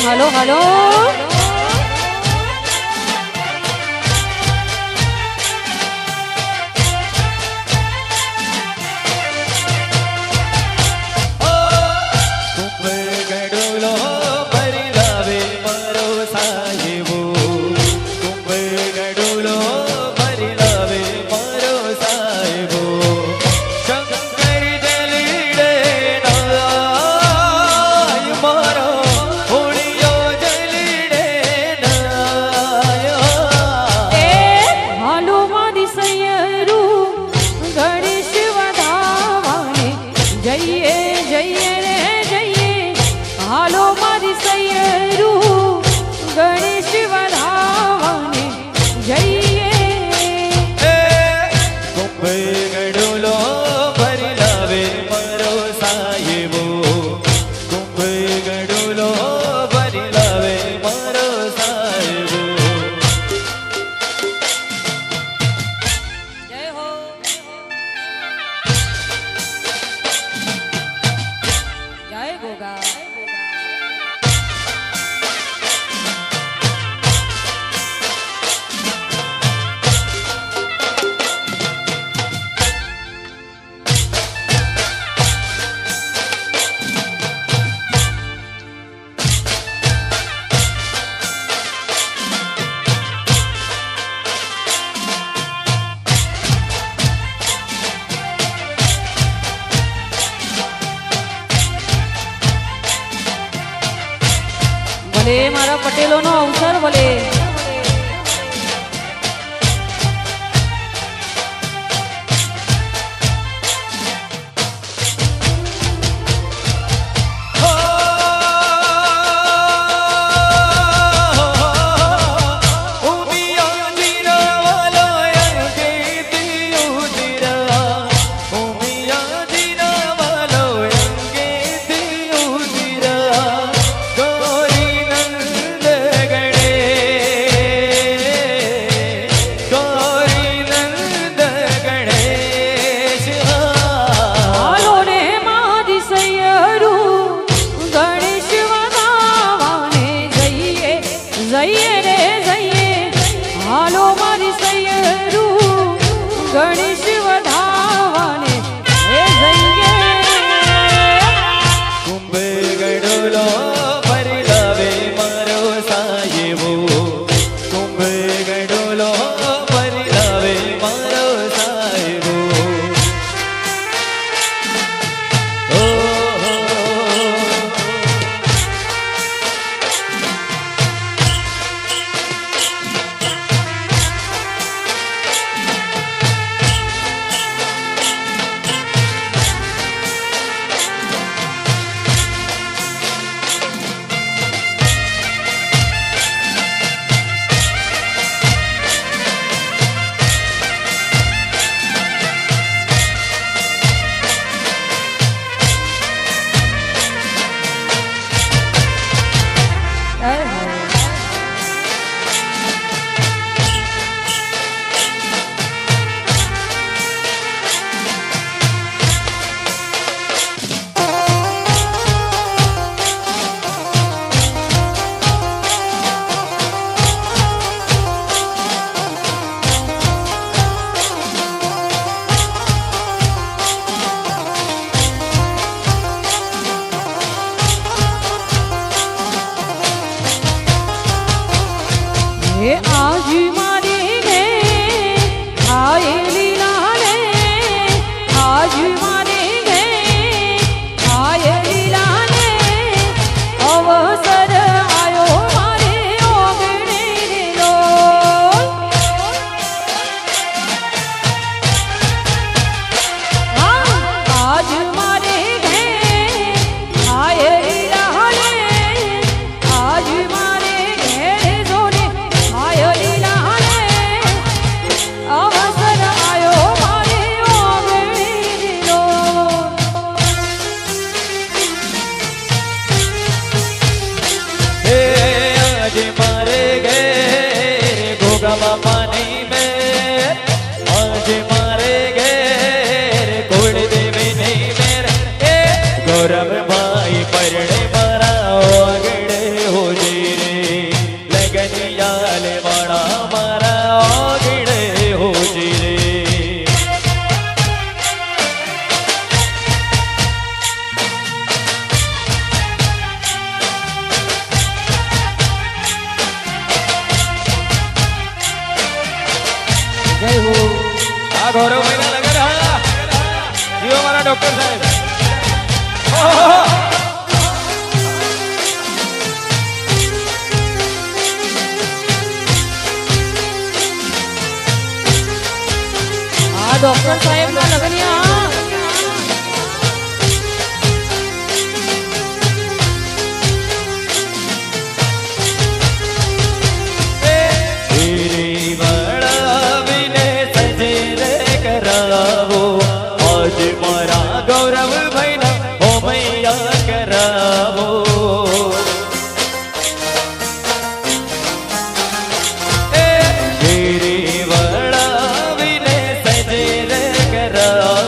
હાલો હાલો ભલે મારા પટેલોનો અવસર ભલે ડોક્ટર સાહેબ આ ડોક્ટર સાહેબ ના લગનિયા ગૌરવ ભાઈ હો મૈયા કરાવો ગીરી વળાવીને સજે રે કરાવો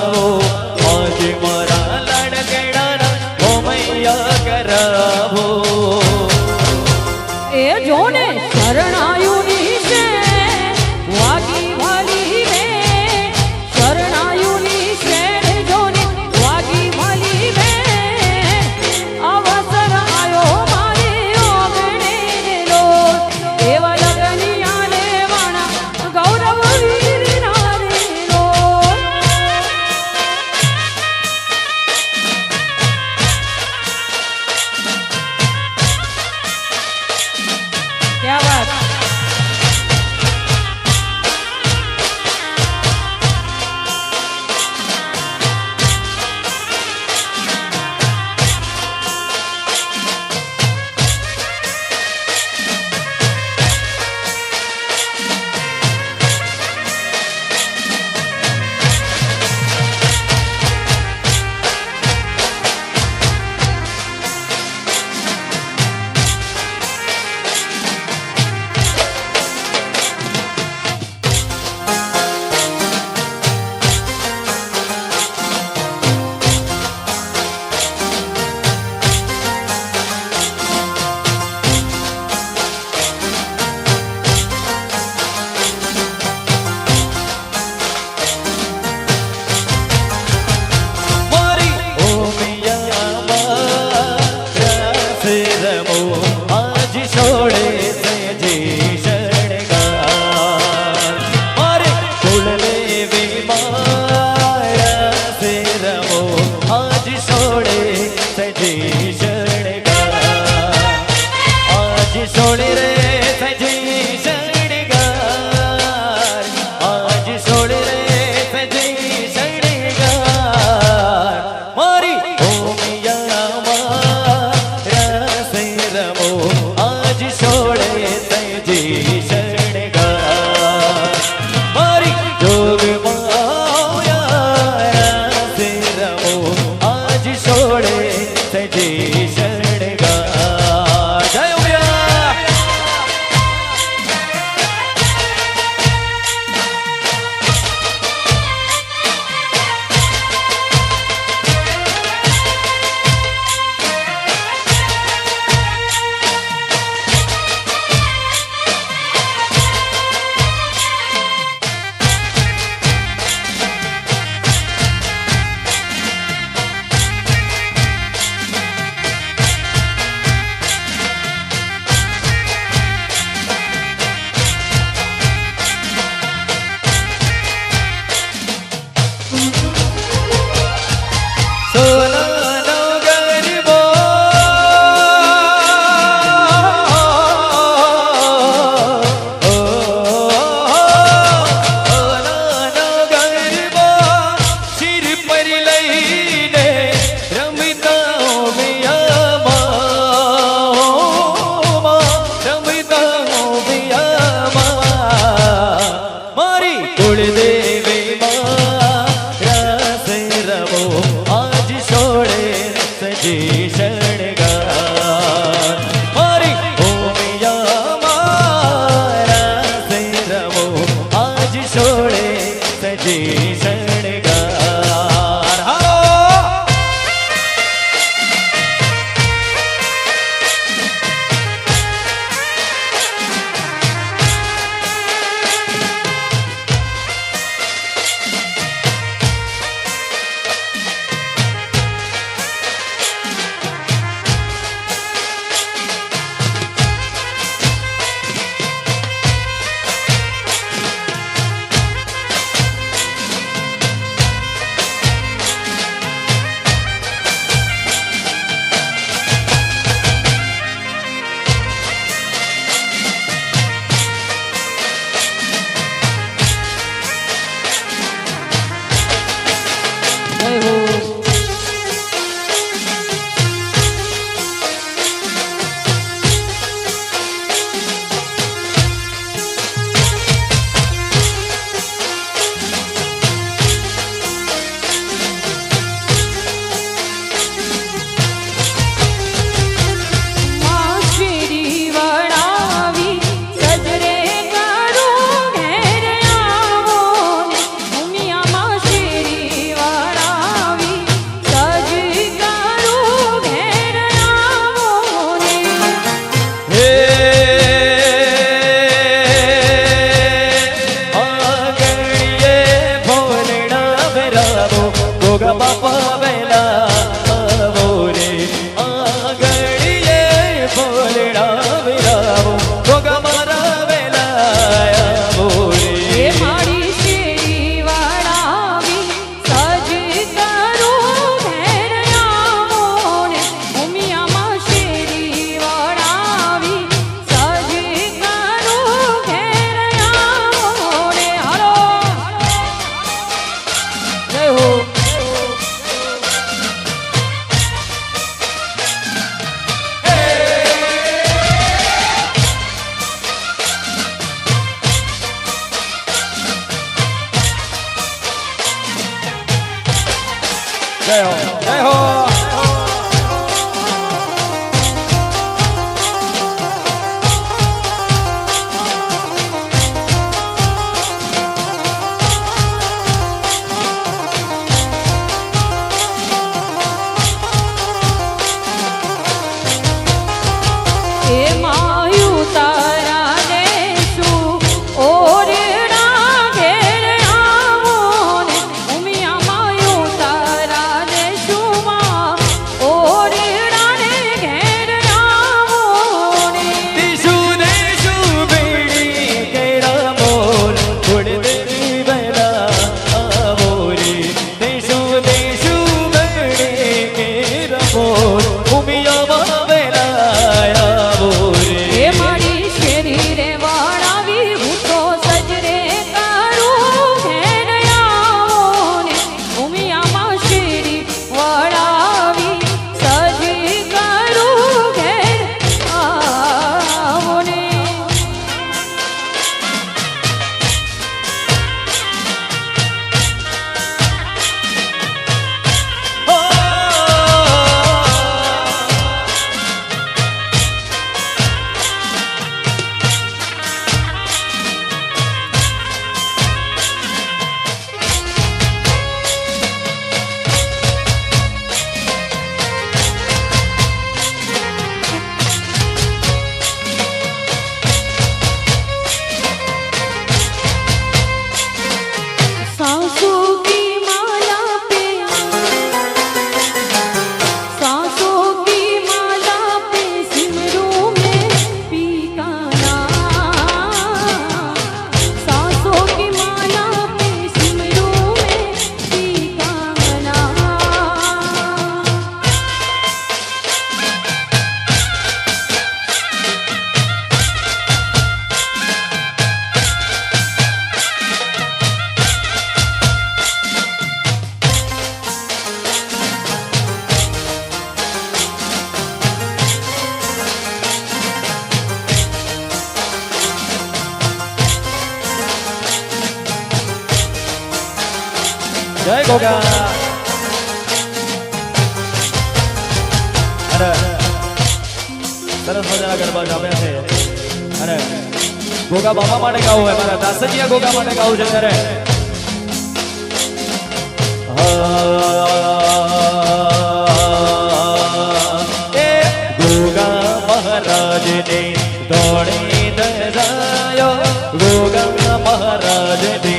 गोगा बापा वेला बोरे आंगणिये बोलड़ा विरावो गोगा मारा वेला बोरे એ મારી શેરી વાળાવી સજ કરું ઘેર આવો ને ઉમિયામાં શેરી વાળાવી સજ કરું ઘેર આવો ને હાલો જય હો जय हो जय हो એ માયું તારા દેશું ઓરડા ઘેર આવો ને ઉમિયા માયું તારા દેશું માં ઓરડા ને ઘેર આવો ને दिशु देशु बेड़ी केरा मोर उड़ तेरी बेला आवोरे दिशु देशु बेड़ी केरा मोर उमिया बेला आवोरे એ મારી શેરી રે વાળાવી હું તો સજરે કરું ઘેર આવો ને ઉમિયામાં શેરી વાળાવી સજ કરું ઘેર આવો ને सांसों की माला पे सांसों की माला पे सिमरों में पीकाना सांसों की माला पे सिमरों में पीकाना जय गोगा अरे सरस मजाना गरबा जाम्या છે અને ગોગા બાપા માટે ગાવું હોય મારા દાસજીયા ગોગા માટે ગાવું છે ત્યારે એ ગોગા મહારાજ ને દોડી દજાયો ગોગા મહારાજ ને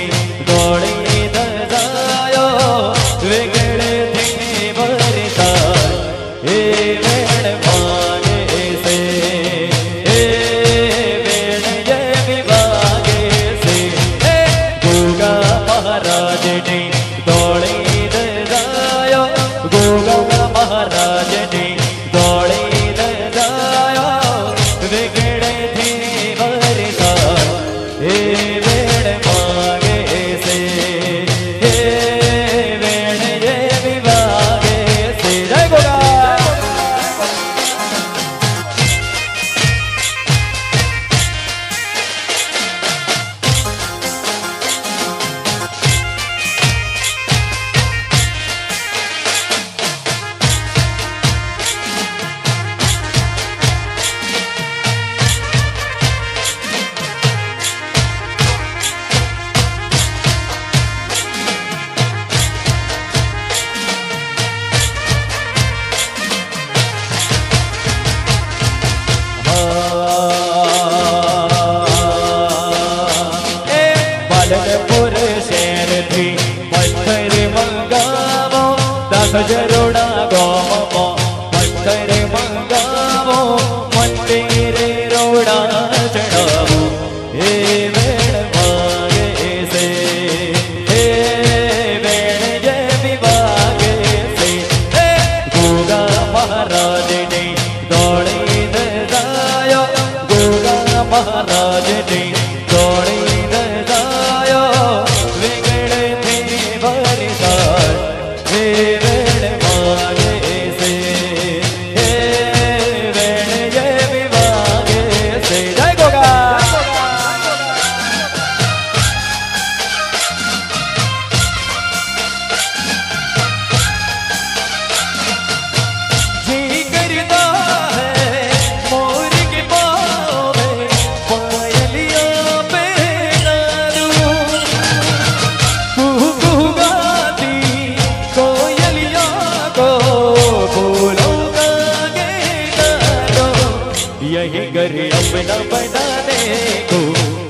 દોડી દજાયો વેગળે થી ભરતા એ વેણ માગે છે એ વેણ જે વિવાગે છે એ ગોગા મહારાજ ને દોડી દજાયો દાસ જરોડા ગોમો મંતરે મંગાવો મંદિરે રોડા ચડાવો હે વેણ વાગે છે હે વેણ જે વિવાગે છે હે ગોગા મહારાજની દોડીને જાયો ગોગા મહારાજની દોડીને જાયો વેગળેથી વરસાદ હે વેણ વાગે છે હે વેણ જે વિવાગે છે જય ગોગા जी करता है मोर के पाँव में पायलियाँ पहना दूँ कुहू गाती कोयलियाँ को फूलों का गेटा दो यही घर अपना बनाने को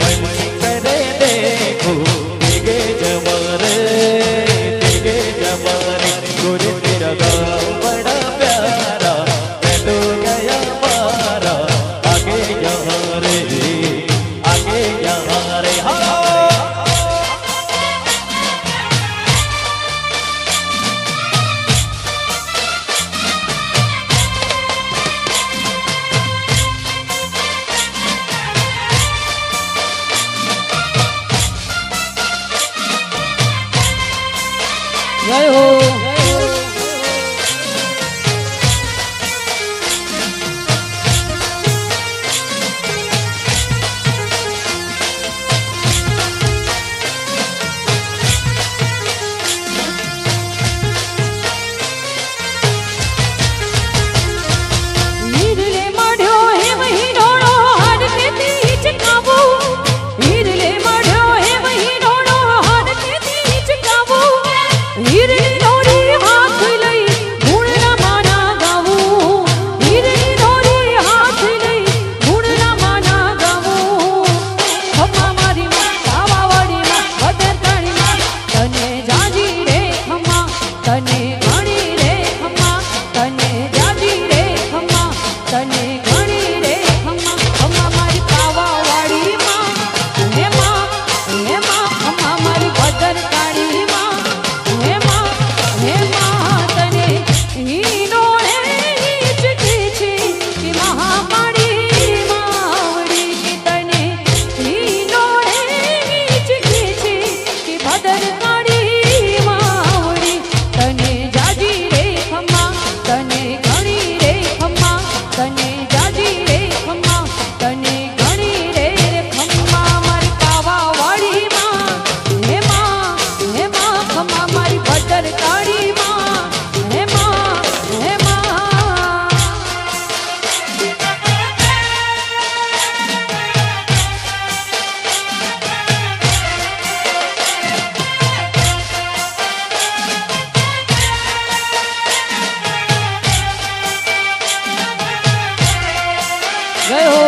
पंछी करे देखो दिगे जमाने गुरु तेरा गाँव बड़ा प्यारा मैं तो गया मारा आगे यहाँ रे हाँ જય હો હીરલે મળ્યો હે વહી ડોળો હાડ કેતી હિચકાવો હીરલે મળ્યો હે વહી ડોળો હાડ કેતી હિચકાવો હીરની ડોરી હાથ લઈ ગુણના માના ગાવું હીરની ડોરી હાથ લઈ ગુણના માના ગાવું ખમ્મા મારી માં કાવાવાડી માં વદરકાળી માં તને જાજી રે ખમ્મા તને ઘણી રે ખમ્મા તને જાજી રે ખમ્મા તને ઘણી રે ખમ્મા ખમ્મા મારી કાવાવાડી માં હે માં ખમ્મા મારી વદરકાળી માં હે માં તને હીનો રે હિચકે છે કે મહામાડી માવડી કે તને હીનો રે હિચકે છે કે ભદરકાળી માવડી તને જાજી રે ખમ્મા તને ઘણી રે ખમ્મા તને જાજી રે ખમ્મા તને ઘણી રે ખમ્મા મારી કાવાવાડી માં હે માં ખમ્મા મારી ભદરકાળી માં હે માં જય હો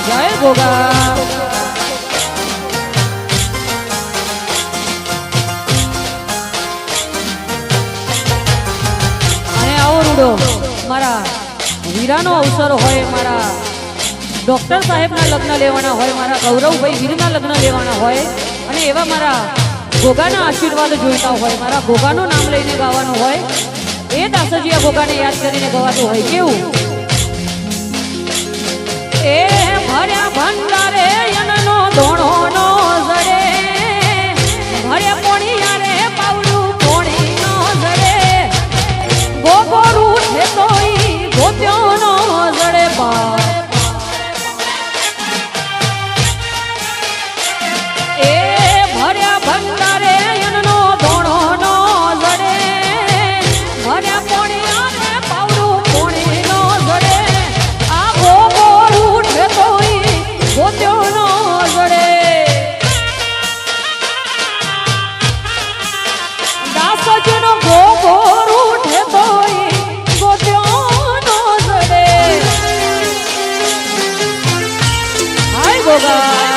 જય ગોગા અને આવો રૂડો મારા વીરાનો અવસર હોય મારા ડોક્ટર સાહેબના લગ્ન લેવાના હોય મારા ગૌરવભાઈ વીરના લગ્ન લેવાના હોય અને એવા મારા ગોગાના આશીર્વાદ જોઈતા હોય મારા ગોગાનું નામ લઈને ગાવાનું હોય એ દાસજીયા ગોગાને યાદ કરીને ગવાતું હોય કેવું એ ભર્યા ભંડારે યનનો ધોણો નો જડે ભર્યા પોણિયા રે પાવડું પોણી નો જડે ગોગો રૂઠે તોય ગોત્યો નો જડે બા એ ભર્યા ભંડારે યનનો ધોણો નો જડે ભર્યા પોણિયા રે પાવડું પોણી નો જડે આ ગોગો રૂઠે તો ગોગા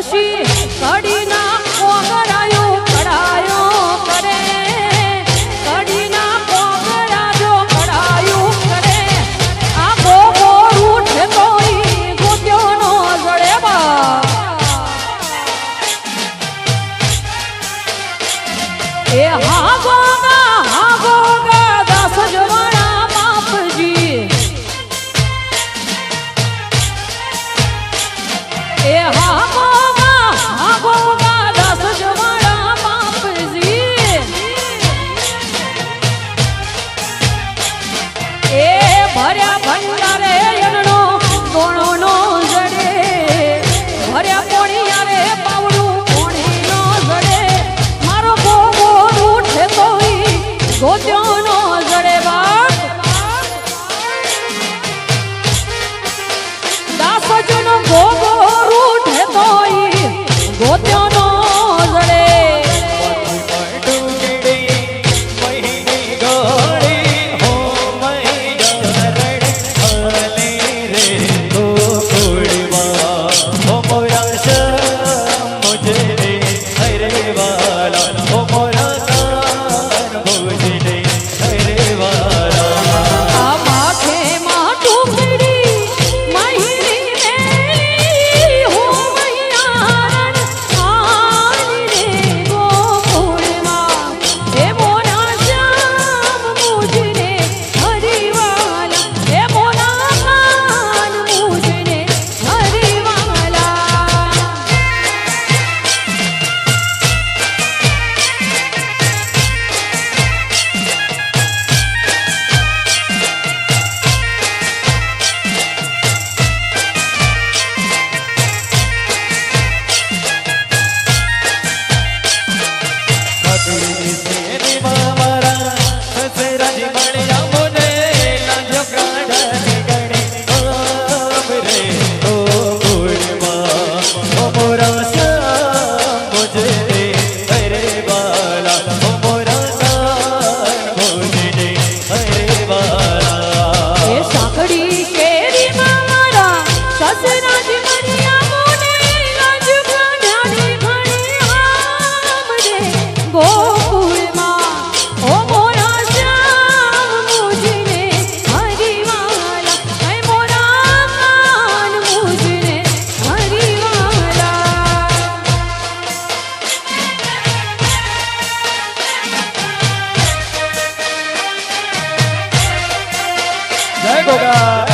પછી કડીના કોગરાયો કડાયો કરે કડીના કોગરાયો કડાયો કરે આ ગોગો રૂઠે તોઈ ગોત્યો નો જડે બા એ હા ગોગા દાસ જવાના બાપજી એ હા ભર્યા ભંડારે એનો ગોણો નો જડે ભર્યા પોણિયા રે પાવડું પોણી નો જડે મારો ગોગો રૂઠે તોઈ ગોત્યો નો જડે બાપ દાસજનો ગોગો રૂઠે તોઈ ગોત્યો નો જડે જય ગોગા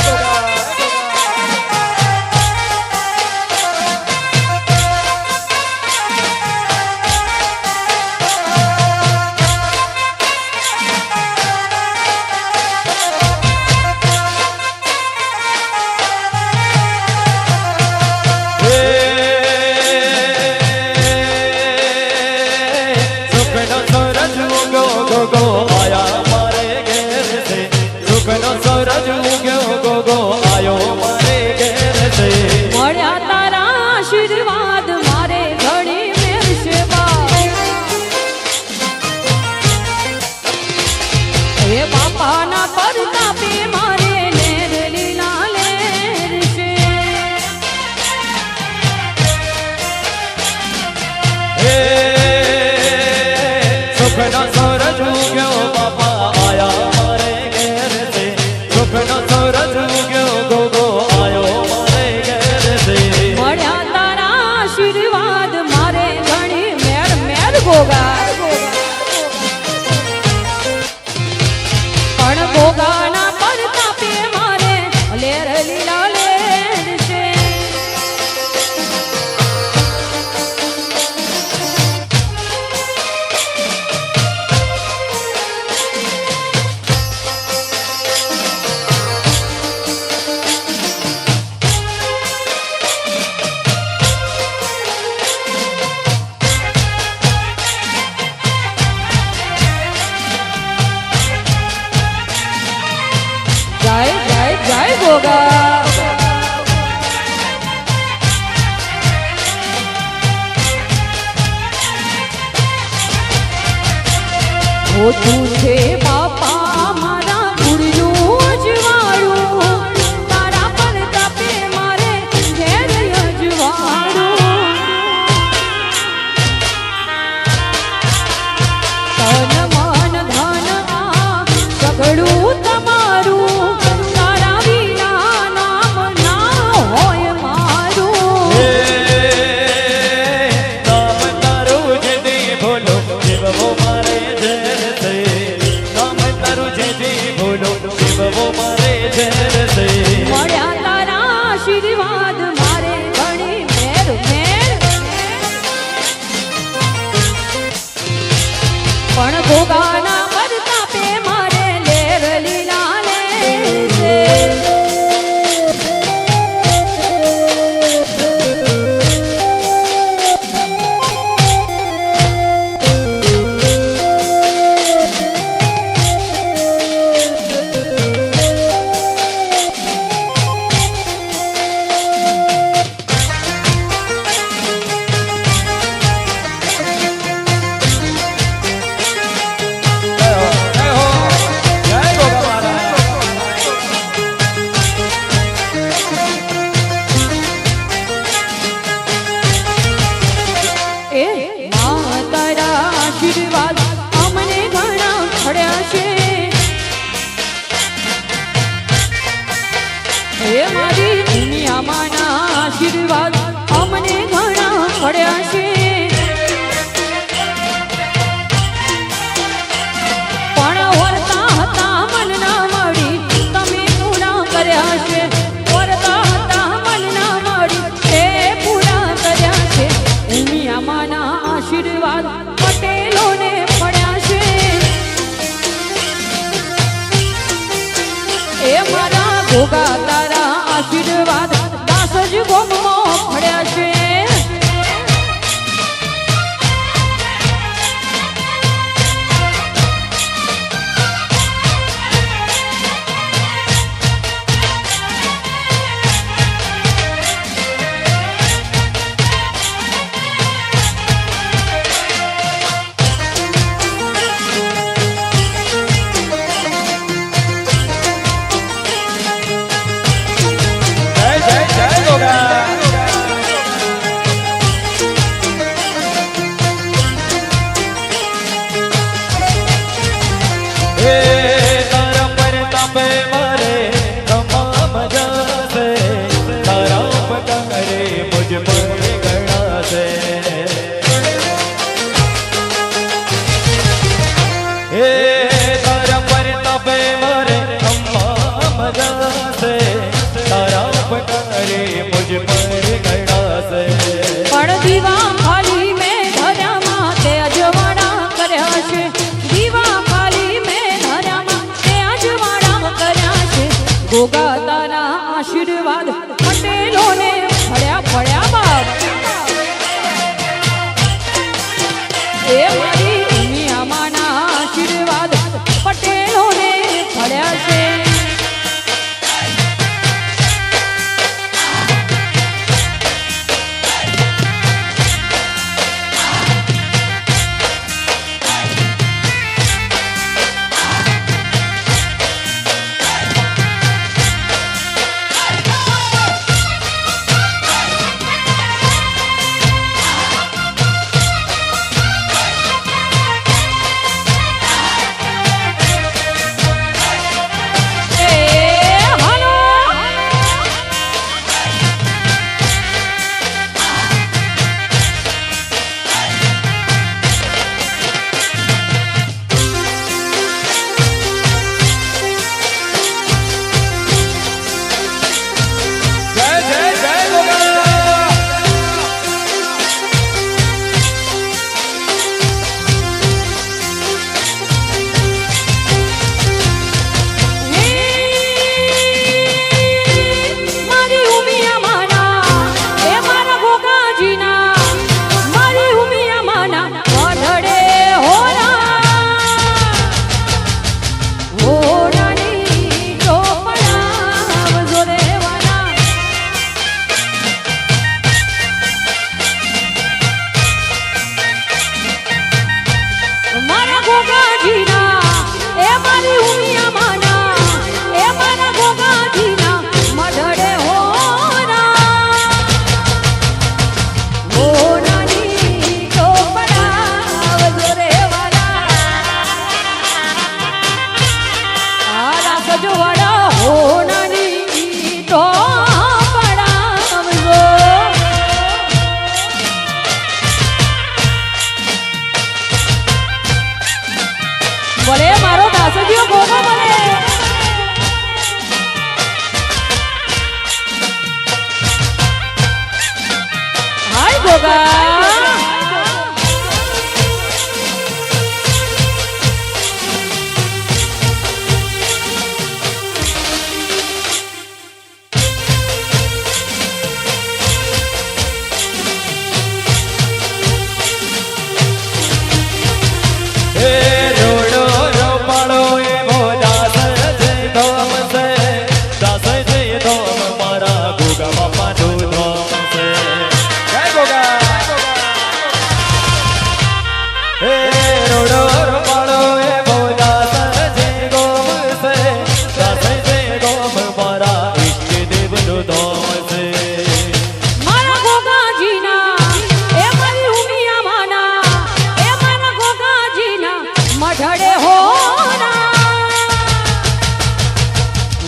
મળ્યા તારા આશીર્વાદ મારે ઘણી મેળશે એ બાપાના પરતાપે મારે લેર લીલા લેરશે સુખનો સૂરજ ઉગ્યો બાપા આયા મારે ઘેર છે સુખનો સૂરજ ઉગ્યો ગોગો આયો મારે ઘેર છે મળ્યા તારા આશીર્વાદ મારે ઘણી મેળ મેળ ગોગા પણ ગોગાના પરતાપે મારે લેર લીલા લેરશે ઓછું છે બાપા મારા ગુરુનું અજવાળું તારા પર તાપે મારે ઘેર અજવાળું તન મન ધન આ સઘળું તમારું તારા વિના નામ ના હોય મારું નામ તારું જેથી ભૂલો જીવવો મારે ઝેર છે નામ તારું જેથી ભૂલો જીવવો મારે ઝેર છે મળ્યા તારા આશીર્વાદ મારે ઘણી મેર મેર પણ ભોગાના પરતાપે મારે લેર લીલા લે છે જય ગોગા મહારાજ એ મા તારા આશીર્વાદ અમને ઘણા મળ્યા છે એ મારી દુનિયામાંના આશીર્વાદ અમને ઘણા મળ્યા છે પણ વરતા હતા મન ના મળી તમે પૂરા કર્યા છે વરતા હતા મન ના મળી તે પૂરા કર્યા છે દુનિયામાંના આશીર્વાદ પટેલોને પડ્યા છે એ મારા ભોગા તારા આશીર્વાદ દાસ જ ગોમમાં પડ્યા છે જય ગોગા હે તારા પર તાપે મારે તમામ જાશે તારા ઉપકારે મુજ પર ગણાશે હે તારા પર તાપે મારે તમામ જાશે તારા ઉપકારે મુજ પર ગણાશે પણ દીવા ખાલી મેં ધર્યામાં તે અજવાળા કર્યા છે દીવા ખાલી મેં ધર્યામાં તે અજવાળા કર્યા છે ગોગા તારા આશીર્વાદ પટેલોને ફળ્યા ફળ્યા બાપ એ મારી દુનિયામાંના આશીર્વાદ પટેલોને ફળ્યા છે ગોગા એ રોડો રોપાળો એવો દાસ છે ધોમ છે દાસ છે ધોમ મારા ગોગા બાપાનું ધોમ છે જય ગોગા એ રોડો રોપાળો એવો દાસ છે ગોમ છે દાસ છે ગોમ મારા ઈષ્ટ દેવનું ધોમ છે મારા ગોગાજીના એ મારી ઉમિયા માના એ મારા ગોગાજીના મઢડે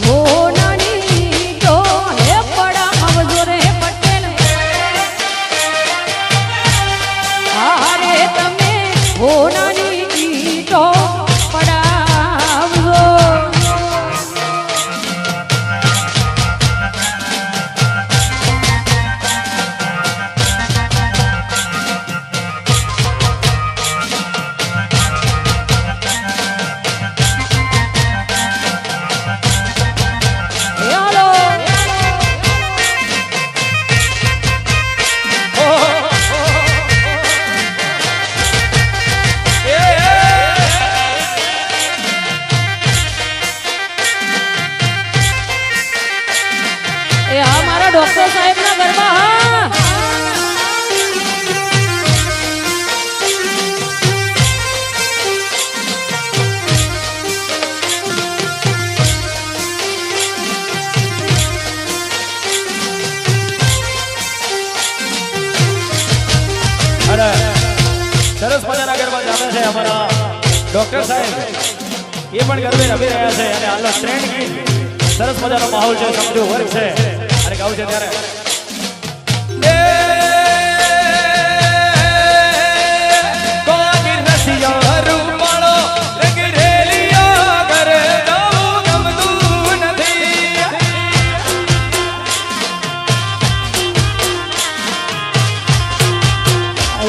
હોનાની તો હે પડા આવજો રે પટેલ હારે તમે હોનાની તો પડાવજો હાલો એ આ મારા ડોક્ટર સાહેબના ગરબા હા અને સરસ મજાના ગરબા ચાલે છે અમારા ડોક્ટર સાહેબ એ પણ ગરબે રમી રહ્યા છે અને હાલનો ટ્રેન્ડ ગીત સરસ મજાનો માહોલ છે સમજો વર્ગ છે અને ગાવું છે ત્યારે કોગી રસિયા રૂપાળો રંગ રેલિયા ઘરે જાવું ગમતું નથી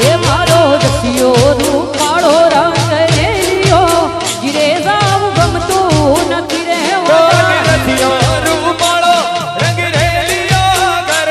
એ મારો દસિયો રૂપાળો રંગ રેલિયો જીરે જાવ ગમતું નથી રે કોગી રસિયા રૂપાળો રંગ રેલિયા ઘરે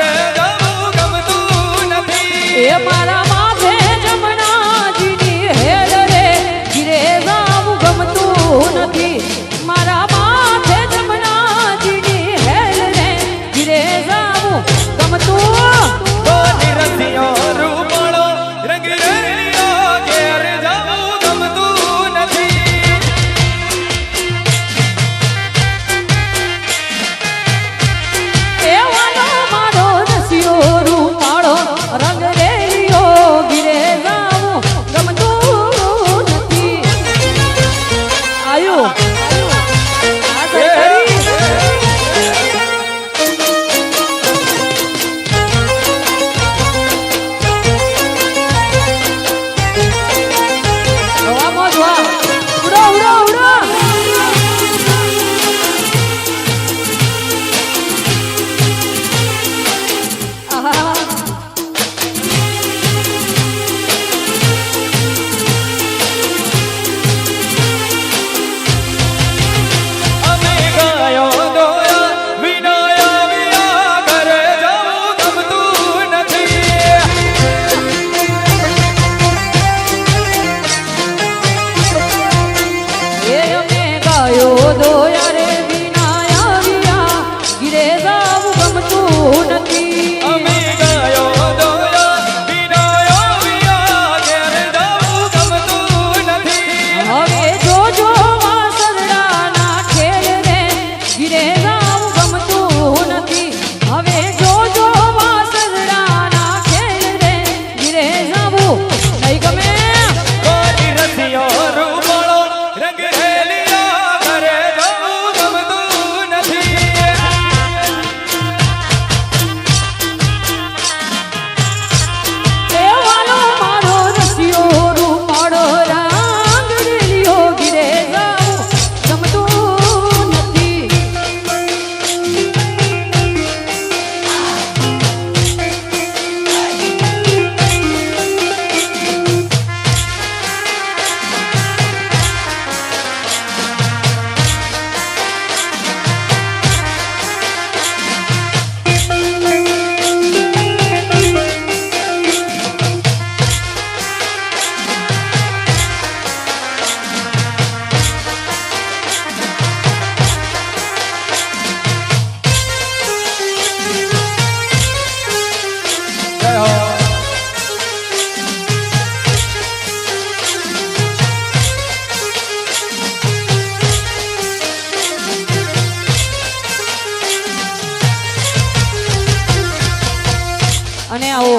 અને આવો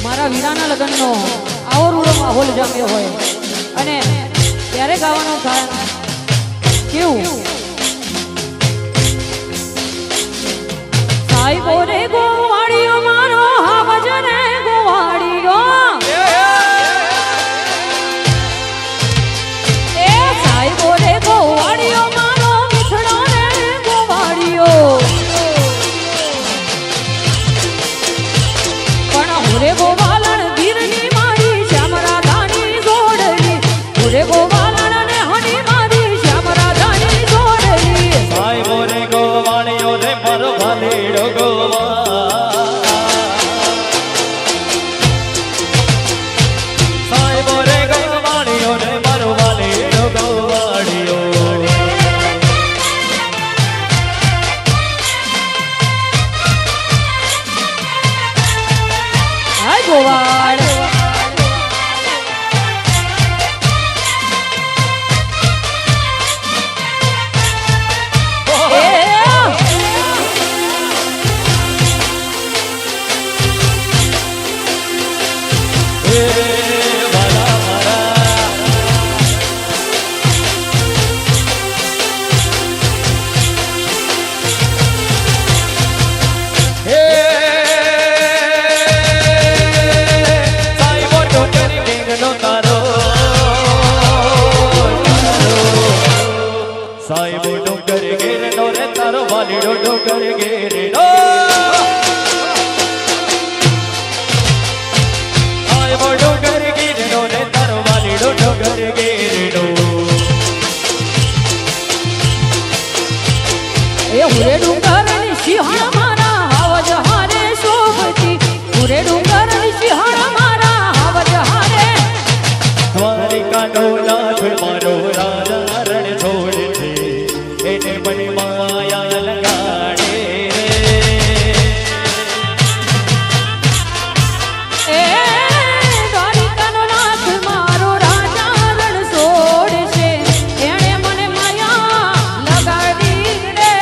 મારા વીરાના લગ્નનો આવો રૂડો માહોલ જામ્યો હોય અને ત્યારે ગાવાનું કારણ કેવું સાહેબો રે ગોવાળીઓ મારો હાવજ રે ગોવાળીઓ એ સાહેબો રે ગોવાળીઓ મારો મિથડો રે ગોવાળીઓ પણ હુરે ગોવાલણ વીરની મારી શ્યામ રાધાની જોડણી હુરે ગોવાલણ ને હની મારી શ્યામ રાધાની જોડણી સાહેબો રે ગોવાળીઓ રે મારો ભાલેડો ગોવા સાહેબો રે ગોવાળીઓ રે મારો ભાલેડો ગોવાળીઓ હાય ગોવાળ સાહેબો ડુંગર ઘેરનો રે તારો વાલીડો ડુંગર ઘેરનો સાહેબો ડુંગર ઘેરનો રે તારો વાલીડો ડુંગર ઘેરનો એ હુરે ડુંગરની સિંહણ મારા હાવજ હારે શોભતી હુરે ડુંગરની સિંહણ મારા હાવજ હારે દ્વારિકાનો નાથ મારો રાજા રણ છોડ છે એને મને માયા લગાડે એ દ્વારિકાનો નાથ મારો રાજા રણ છોડશે એણે મને માયા લગાડી રે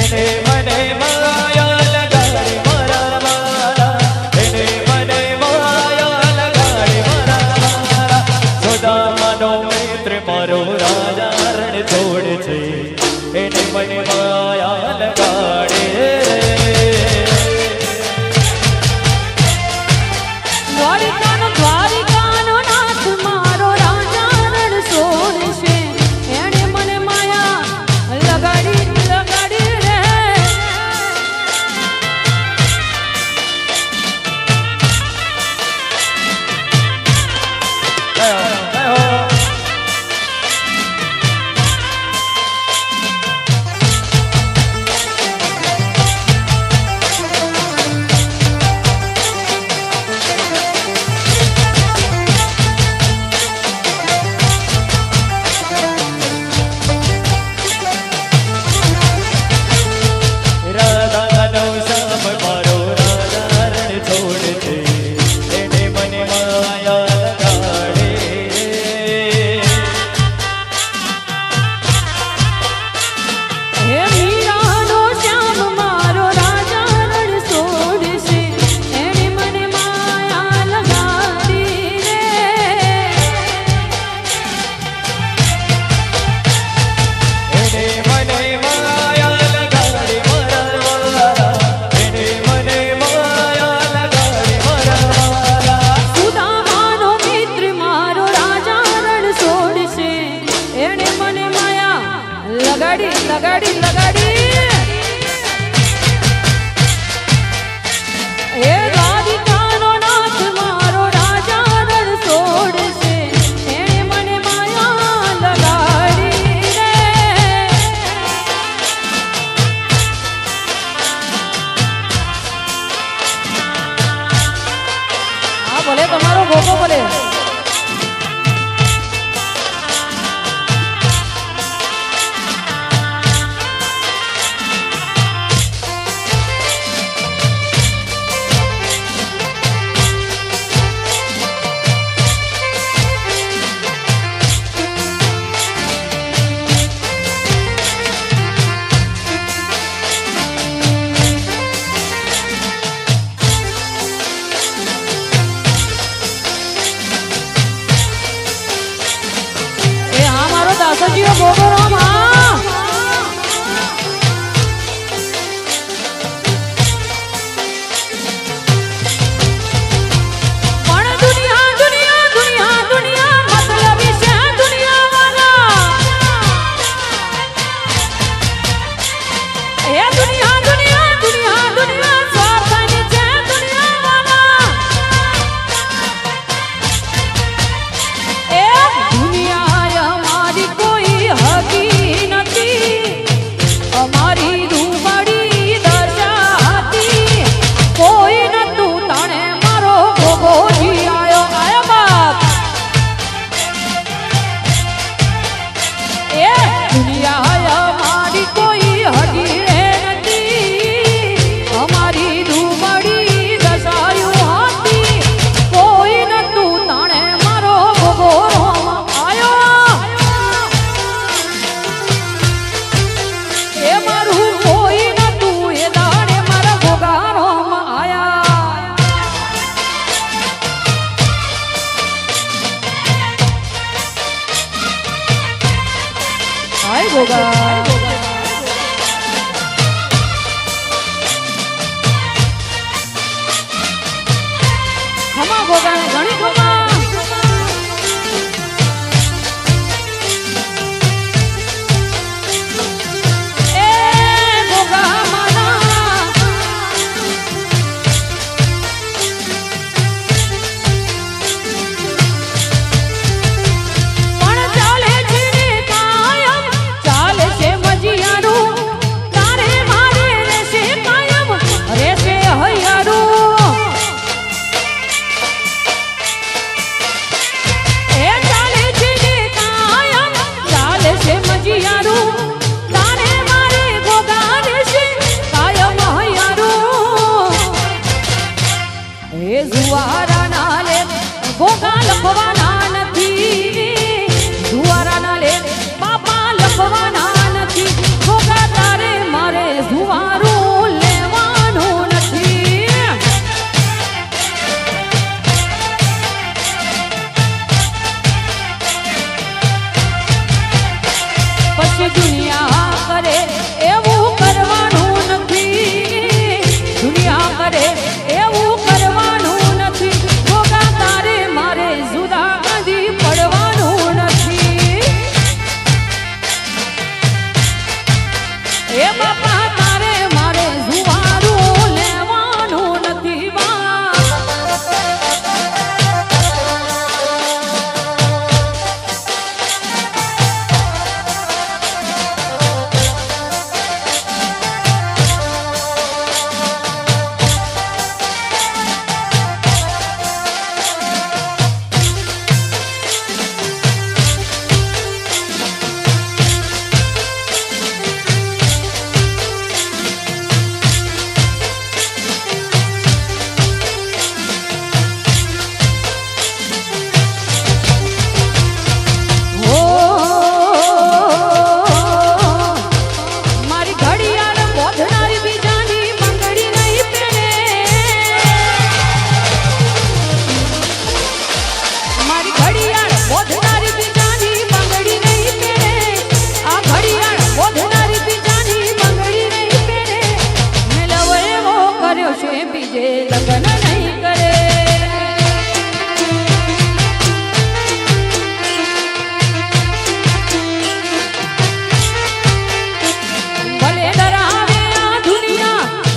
એને મને માયા લગાડે મારા વાલા એને મને માયા લગાડે મારા વાલા સુદામાનો મિત્ર મારો રાજા રણ છોડ છે એને મને માયા લગાડે દ્વારિકાનો નાથ મારો રાજા રણ છોડશે એણે મને માયા લગાડી રે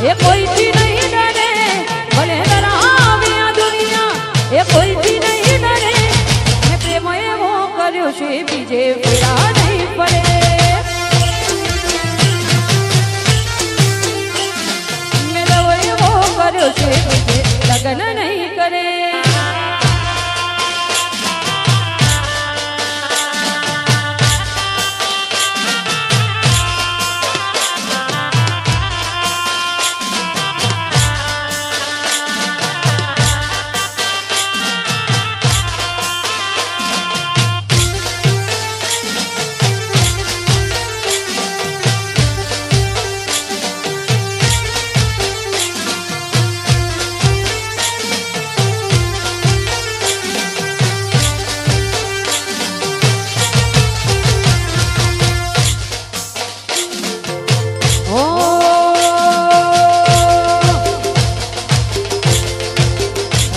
એ કોઈથી નહીં ડરે ભલે ડરાવે આ દુનિયા એ કોઈથી નહીં ડરે મેં પ્રેમ એવો કર્યો છે બીજે ફેરા નહીં પડે મેં લવ એવો કર્યો છે બીજે લગ્ન નહીં કરે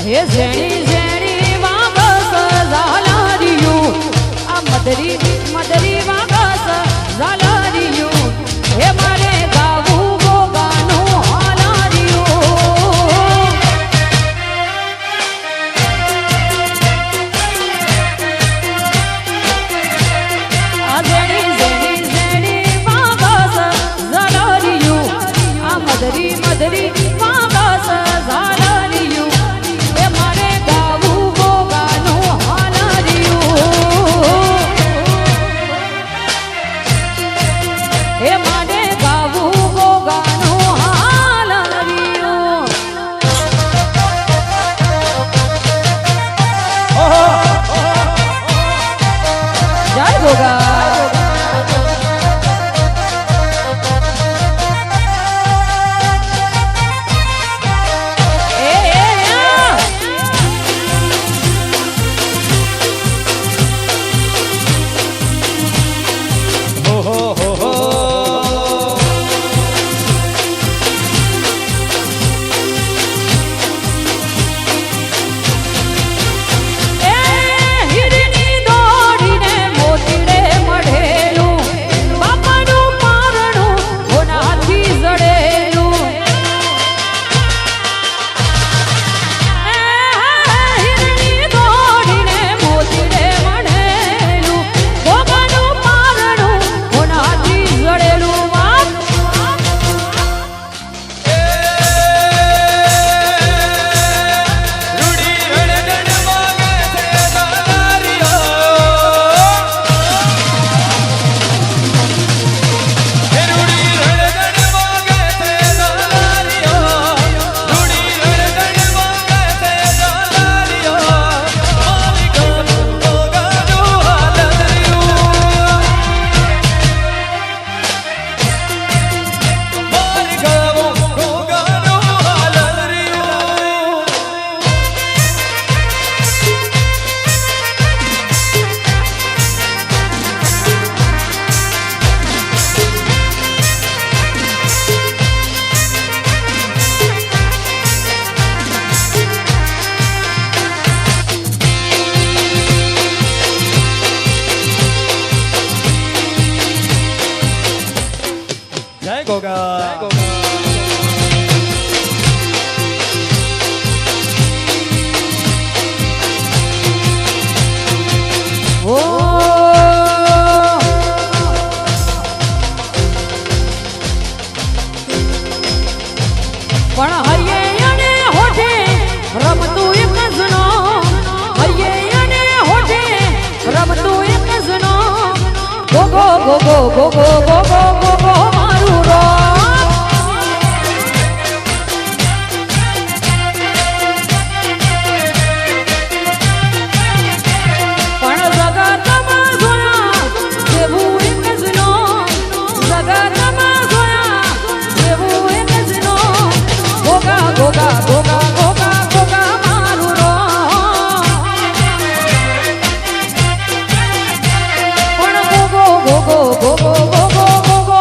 હે ઝેણી ઝેણી વાગસ ઝાલારિયું આ મદરી મદરી વાગસ ઝાલારિયું હે મારે ગાવું ગોગાનું હાલારિયું આ ઝેણી ઝેણી ઝેણી વાગસ ઝાલારિયું આ મદરી મદરી વાગસ ઝાલારિયું એ માને ગાવું ગોગાનું હાલરિયું જય ગોગા જય ગોગા પણ હૈયે અને હોઠે રમતું એક જનો હૈયે અને હોઠે રમતું એક જનો ગોગો ગોગો ગોગો ગોગો ગોગો મારું રો પણ જગતમાં જોયા જેવું એક જનો જગતમાં જોયા જેવું એક જનો ગોગા ગોગા ગોગા ગોગા ગોગા મારું રો પણ ગોગો ગોગો ગોગો ગોગો ગોગો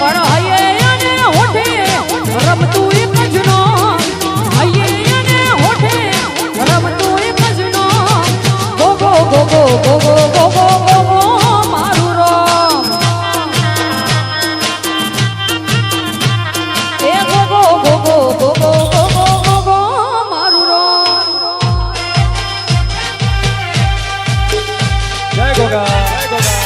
પણ હૈયે અને હોઠે રમતું એક જનો હૈયે અને હોઠે રમતું એક જનો ગોગો ગોગો ગોગો ગોગો ગોગો મારું રામ એ ગોગો ગોગો ગોગો ગોગો ગોગો મારું રામ જય ગોગા જય ગોગા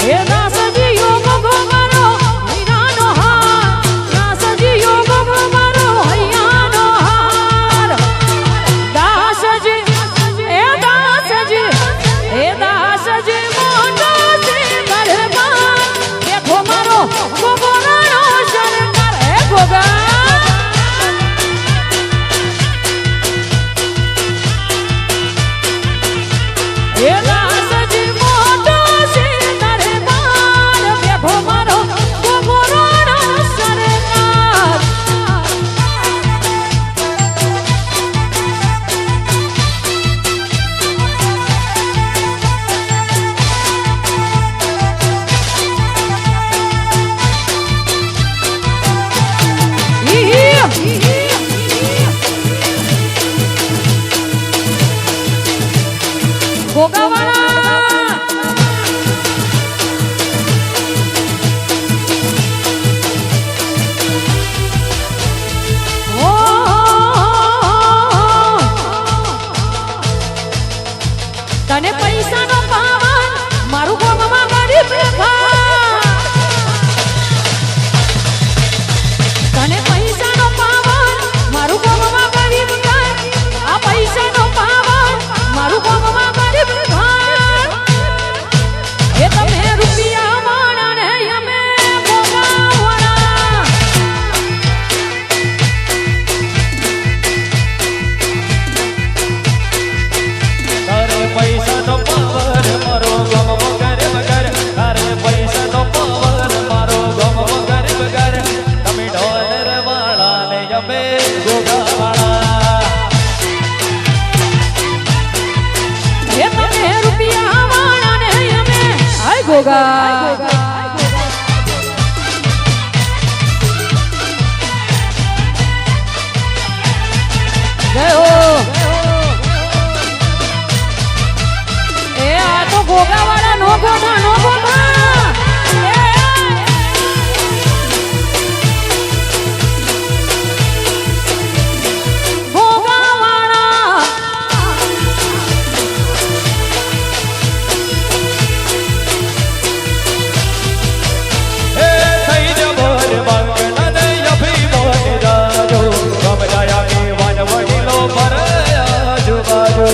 હે દાસજી યોગ ગોમારો હૈયાનો હાર દાસજી યોગ ગોમારો હૈયાનો હાર દાસજી હે દાસજી મોટો છે દરબાર દેખો મારો ગોગોરાનો શરકાર હે ગોગા હે દાસજી મોટો છે દરબાર દેખો મારો ગોગોરાનો શરકાર ગોગાવાળા ઓ તને પૈસાનો પાવન મારું ગોમમાં ગરીબ તને પૈસાનો પાવન મારું ગોમમાં ગરીબ આ પૈસાનો પાવન મારું ગોમમાં ગરીબ એ તમે રૂપિયા વાળા ને અમે ગોગાવાળા તારે પૈસાનો પાવર મારો ગમ વગર વગર તારે પૈસાનો પાવર મારો ગમ વગર વગર તમે ડોલર વાળા ને અમે ગોગાવાળા એ તમે રૂપિયા વાળા ને અમે હાય ગોગા જય હો એ આ તો ગોગાવાળા નો ગોગા નો ગોગા ગોગાવાળા એ થઈ જબર મંગળા ને અભિમાન જાજો ગમ જાયા કે વન વડીલો પર આજુબાજુ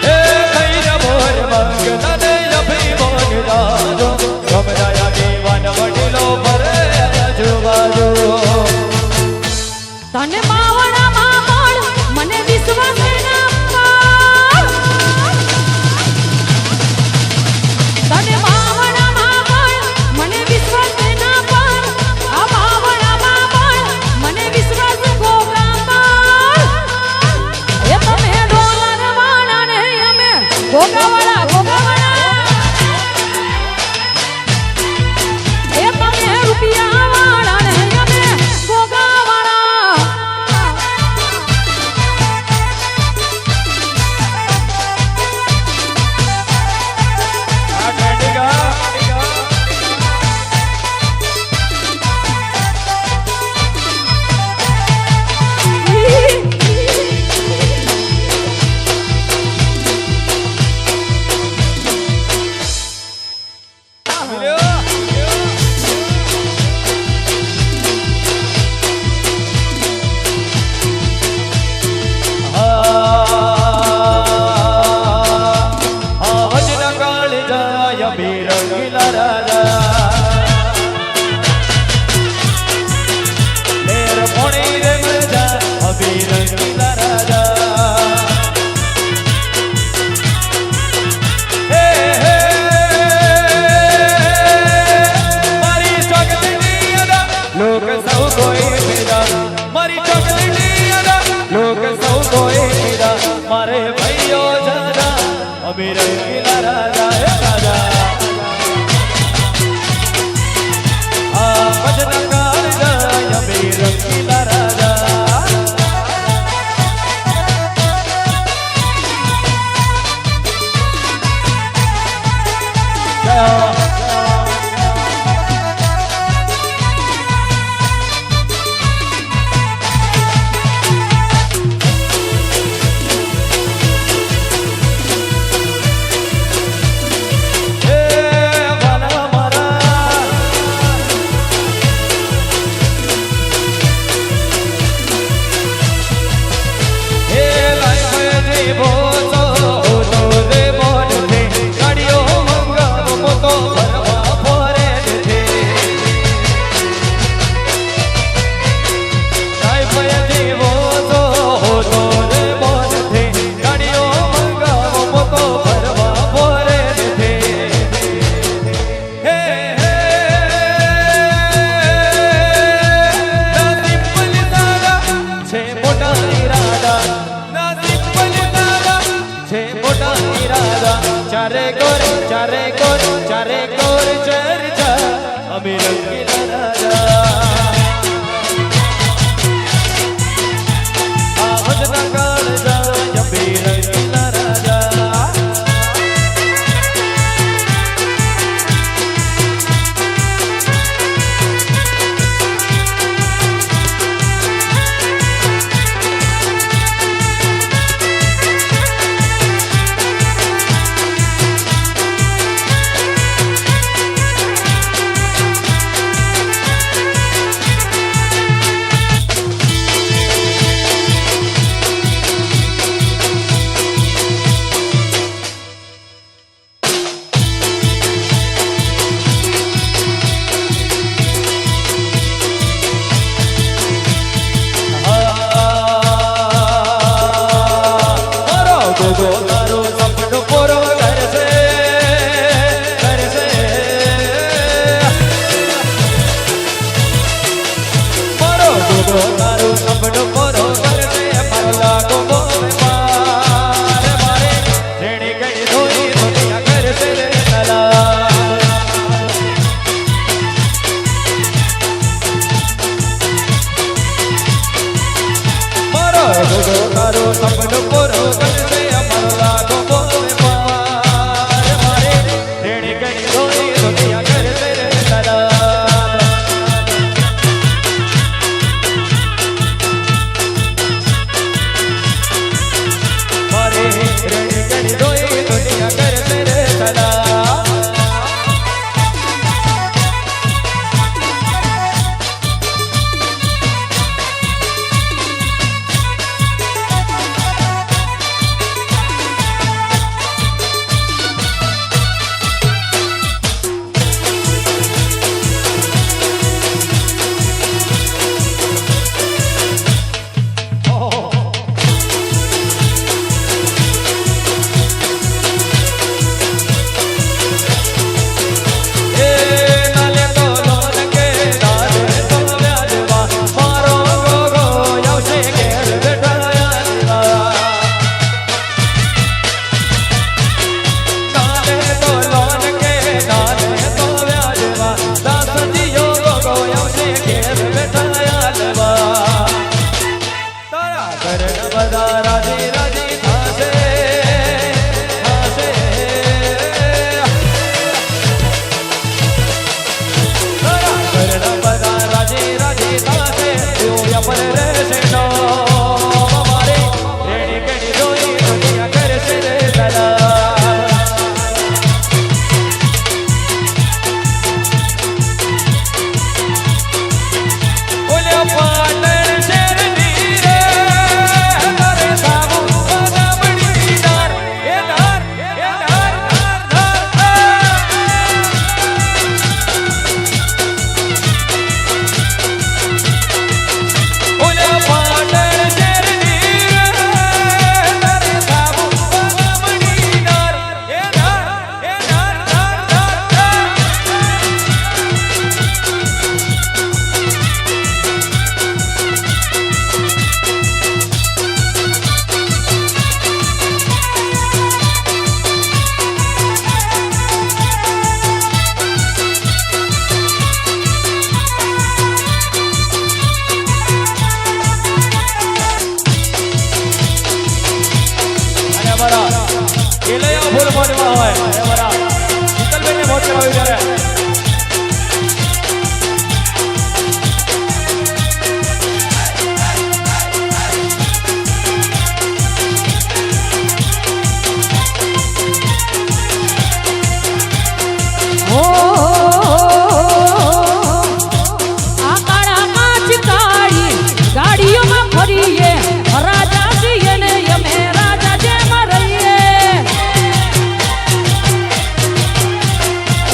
એ થઈ જબર મંગળા ને અભિમાન જાજો ગમ જાયા કે વન વડીલો પર આજુબાજુ તને માવડામાં પણ મને વિશ્વાસ ના પાર તને માવડામાં પણ મને વિશ્વાસ ના પાર આ માવડામાં પણ મને વિશ્વાસ ગોગા પાર એ તમે ડોલર વાળા ને અમે ગોગાવાળા એ તમે રૂપિયા વાળા ને અમે ગોગાવાળા આ કેન્ડિકા વજન કાળ જાય વીર ગિલા રાજા લેર પોણી રે મજા વીર ગિલા રાજા હે હે મારી ચોકલેટની અદા લોક સૌ કોઈ ફેરા મારી ચોકલેટની અદા લોક સૌ કોઈ ફેરા મારે ભાઈઓ જરા અમીર ગિલા રાજા હે રાજા આ ભજન કાર જાય અમીર ગિલા રાજા જય ચારે કોર ચર્ચા અમે રંગીલા રાજા આવજના કાળજા અમે રંગીલા રાજા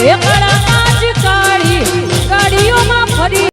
એ કાળા કાચ કાળી ગાડીઓમાં ફરી